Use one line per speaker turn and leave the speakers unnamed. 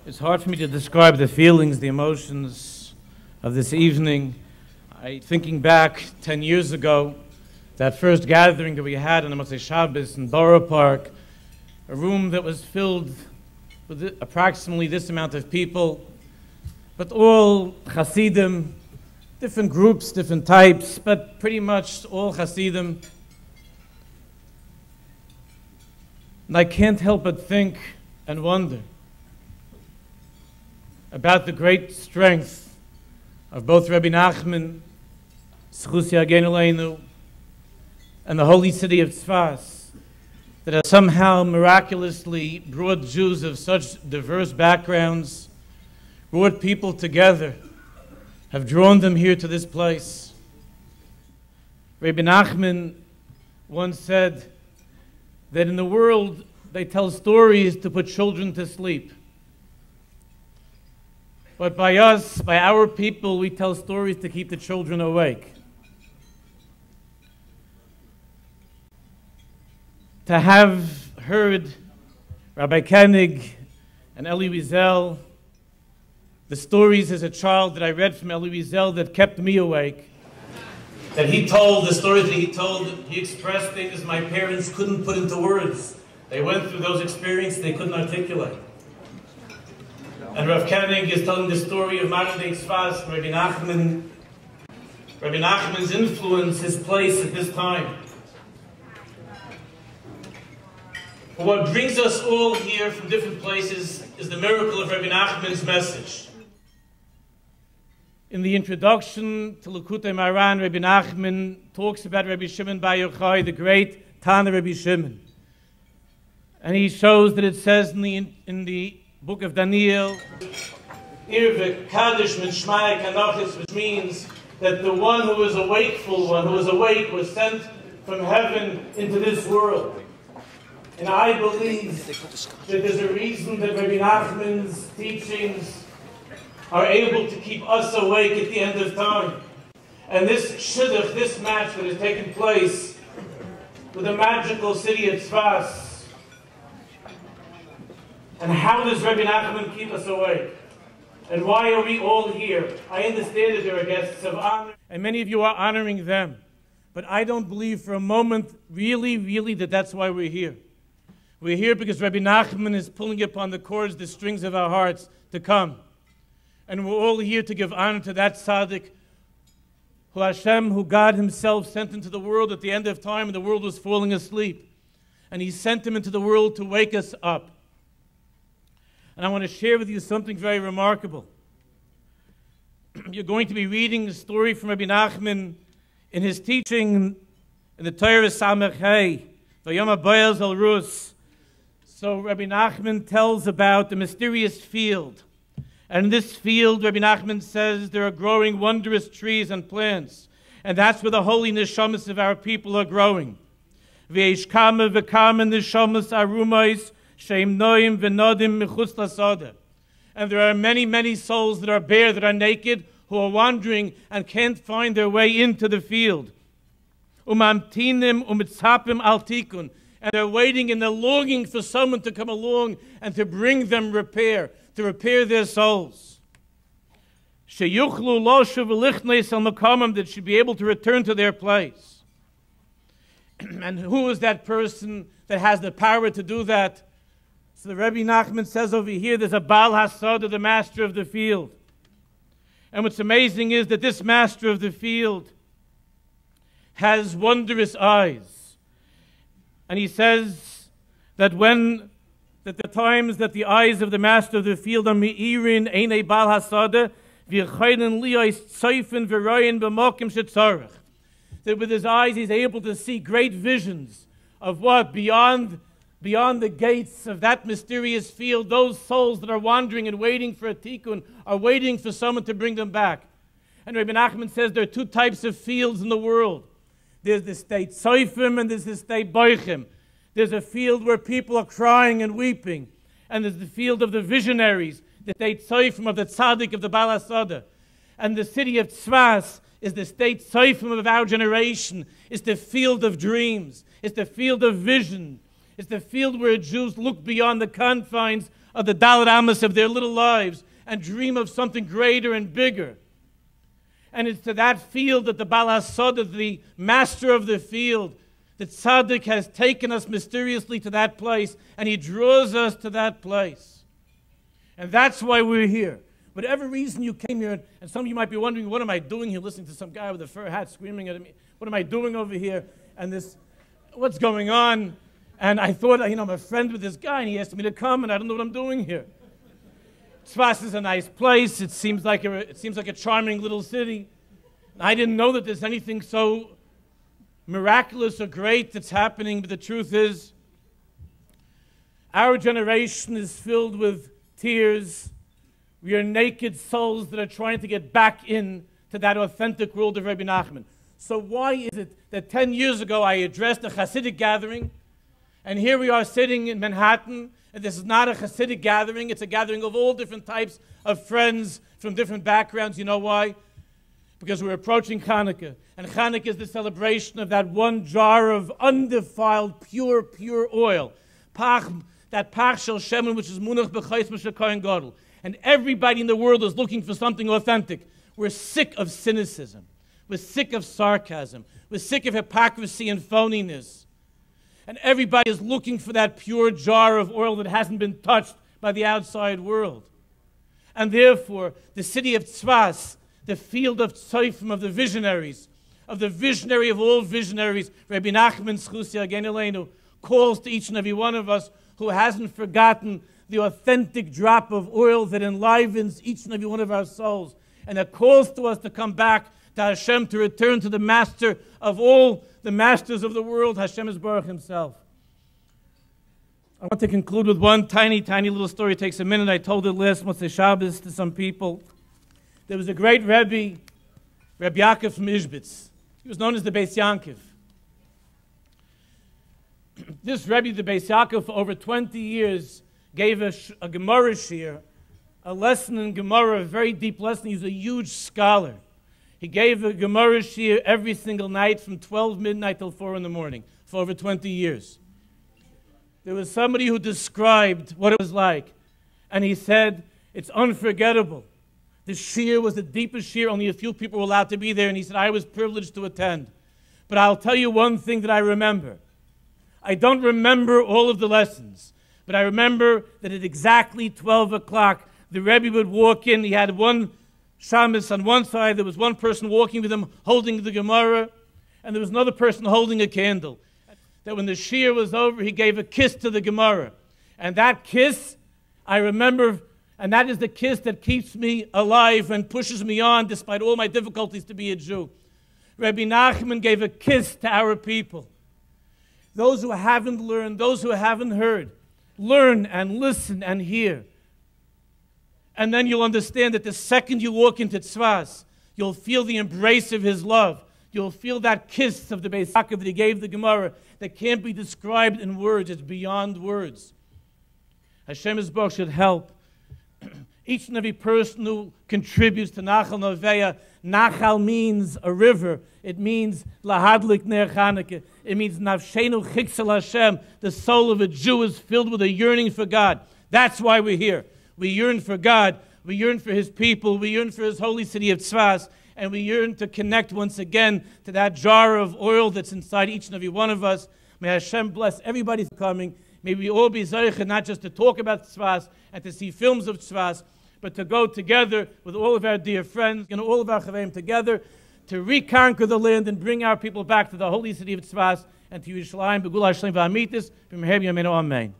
It's hard for me to describe the feelings, the emotions of this evening. Thinking back 10 years ago, that first gathering that we had on the Motzei Shabbos in Borough Park, a room that was filled with approximately this amount of people, but all Hasidim, different groups, different types, but pretty much all Hasidim. And I can't help but think and wonder about the great strength of both Rabbi Nachman, Zchus Yagen Aleinu, and the holy city of Tsfat, that have somehow miraculously brought Jews of such diverse backgrounds, brought people together, have drawn them here to this place. Rabbi Nachman once said that in the world they tell stories to put children to sleep. But by us, by our people, we tell stories to keep the children awake. To have heard Rabbi Koenig and Eli Wiesel, the stories as a child that I read from Eli Wiesel that kept me awake, that he told, the stories that he told, he expressed things my parents couldn't put into words. They went through those experiences they couldn't articulate. And Rav Koenig is telling the story of modern day Tsfat, Rabbi Nachman's influence, his place at this time. But what brings us all here from different places is the miracle of Rabbi Nachman's message. In the introduction to Likutei Moharan, Rabbi Nachman talks about Rabbi Shimon Bar Yochai, the great Tana Rabbi Shimon. And he shows that it says in the book of Daniel, Kodesh min Shmai Kanachis, which means that the one who is a wakeful one, who is awake, was sent from heaven into this world. And I believe that there's a reason that Rabbi Nachman's teachings are able to keep us awake at the end of time. And this shidduch, this match that has taken place with the magical city of Tsfat, and how does Rabbi Nachman keep us awake? And why are we all here? I understand that there are guests of honor, and many of you are honoring them. But I don't believe for a moment, really, that that's why we're here. We're here because Rabbi Nachman is pulling upon the cords, the strings of our hearts to come. And we're all here to give honor to that tzaddik, who Hashem, who God himself sent into the world at the end of time, and the world was falling asleep. And he sent him into the world to wake us up. And I want to share with you something very remarkable. You're going to be reading a story from Rabbi Nachman in his teaching in the Torah Samech Hey, Vayom HaBoaz Al Rus. So Rabbi Nachman tells about the mysterious field. And in this field, Rabbi Nachman says there are growing wondrous trees and plants. And that's where the holy neshamas of our people are growing. V'eish kama v'kama neshamas arumais Shem noim v'nodim mechutz lasada. And there are many souls that are bare, that are naked, who are wandering and can't find their way into the field. Umamtinim umitzapim al tikun. And they're waiting and they're longing for someone to come along and to bring them repair, to repair their souls. Sheyuchlu loshu v'lichneis al makamim, that should be able to return to their place. And who is that person that has the power to do that? So the Rabbi Nachman says over here, there's a Baal Hasada, the master of the field. And what's amazing is that this master of the field has wondrous eyes. And he says that the times that the eyes of the master of the field are me'irin einei Baal Hasada, v'yechayin liyos tzayfen v'royin b'mokim shetzarech. That with his eyes he's able to see great visions of what? Beyond the gates of that mysterious field, those souls that are wandering and waiting for a tikkun are waiting for someone to bring them back. And Rabbi Nachman says there are two types of fields in the world. There's the state Tzoifim and there's the state Boichim. There's a field where people are crying and weeping. And there's the field of the visionaries, the state Tzoifim of the tzaddik of the Baal Hasada. And the city of Tsfat is the state Tzoifim of our generation. It's the field of dreams. It's the field of vision. It's the field where Jews look beyond the confines of the Dalet Amos of their little lives and dream of something greater and bigger. And it's to that field that the Baal HaSodah, the master of the field, the tzaddik, has taken us mysteriously to that place, and he draws us to that place. And that's why we're here. Whatever reason you came here, and some of you might be wondering, what am I doing here, listening to some guy with a fur hat screaming at me? What am I doing over here? And this, what's going on? And I thought, I'm a friend with this guy, and he asked me to come, and I don't know what I'm doing here. Tsfat is a nice place. It seems like a charming little city. I didn't know that there's anything so miraculous or great that's happening, but the truth is, our generation is filled with tears. We are naked souls that are trying to get back into that authentic world of Rabbi Nachman. So why is it that 10 years ago I addressed a Hasidic gathering, and here we are sitting in Manhattan, and this is not a Hasidic gathering, it's a gathering of all different types of friends from different backgrounds. You know why? Because we're approaching Chanukah, and Chanukah is the celebration of that one jar of undefiled, pure oil. That pach shel shemen, which is munach b'chais b'shekoyin gadol. And everybody in the world is looking for something authentic. We're sick of cynicism. We're sick of sarcasm. We're sick of hypocrisy and phoniness. And everybody is looking for that pure jar of oil that hasn't been touched by the outside world. And therefore, the city of Tsfat, the field of Tzofim, of the visionaries, of the visionary of all visionaries, Rabbi Nachman Zchus Yagen Eleinu, calls to each and every one of us who hasn't forgotten the authentic drop of oil that enlivens each and every one of our souls, and that calls to us to come back to Hashem, to return to the master of all the masters of the world, Hashem Yisborach himself. I want to conclude with one tiny little story. It takes a minute. I told it last Motzei Shabbos to some people. There was a great Rebbe, Rabbi Yaakov from Ishbitz. He was known as the Beis Yankov. This Rebbe, the Beis Yaakov, for over 20 years, gave a Gemara shir, a lesson in Gemara, a very deep lesson. He was a huge scholar. He gave a Gemara shir every single night from 12 midnight till 4 in the morning for over 20 years. There was somebody who described what it was like, and he said, it's unforgettable. The shir was the deepest shir, only a few people were allowed to be there, and he said, I was privileged to attend. But I'll tell you one thing that I remember. I don't remember all of the lessons, but I remember that at exactly 12 o'clock, the Rebbe would walk in. He had one shamus on one side. There was one person walking with him holding the Gemara, and there was another person holding a candle. That when the shir was over, he gave a kiss to the Gemara. And that kiss, I remember, and that is the kiss that keeps me alive and pushes me on despite all my difficulties to be a Jew. Rabbi Nachman gave a kiss to our people. Those who haven't learned, those who haven't heard, learn and listen and hear. And then you'll understand that the second you walk into Tsfat, you'll feel the embrace of his love. You'll feel that kiss of the Beis Yaakov that he gave the Gemara that can't be described in words. It's beyond words. Hashem Yisborach should help each and every person who contributes to Nachal Noveya. Nachal means a river. It means lahadlik ner Chanukah. It means nafshenu chiksel Hashem. The soul of a Jew is filled with a yearning for God. That's why we're here. We yearn for God. We yearn for His people. We yearn for His holy city of Tsfat. And we yearn to connect once again to that jar of oil that's inside each and every one of us. May Hashem bless everybody coming. May we all be zeicha, not just to talk about Tsfat and to see films of Tsfat, but to go together with all of our dear friends and all of our chaveim together to reconquer the land and bring our people back to the holy city of Tsfat and to Yerushalayim. Begul Hashem v'amitis b'meher b'yameinu amen.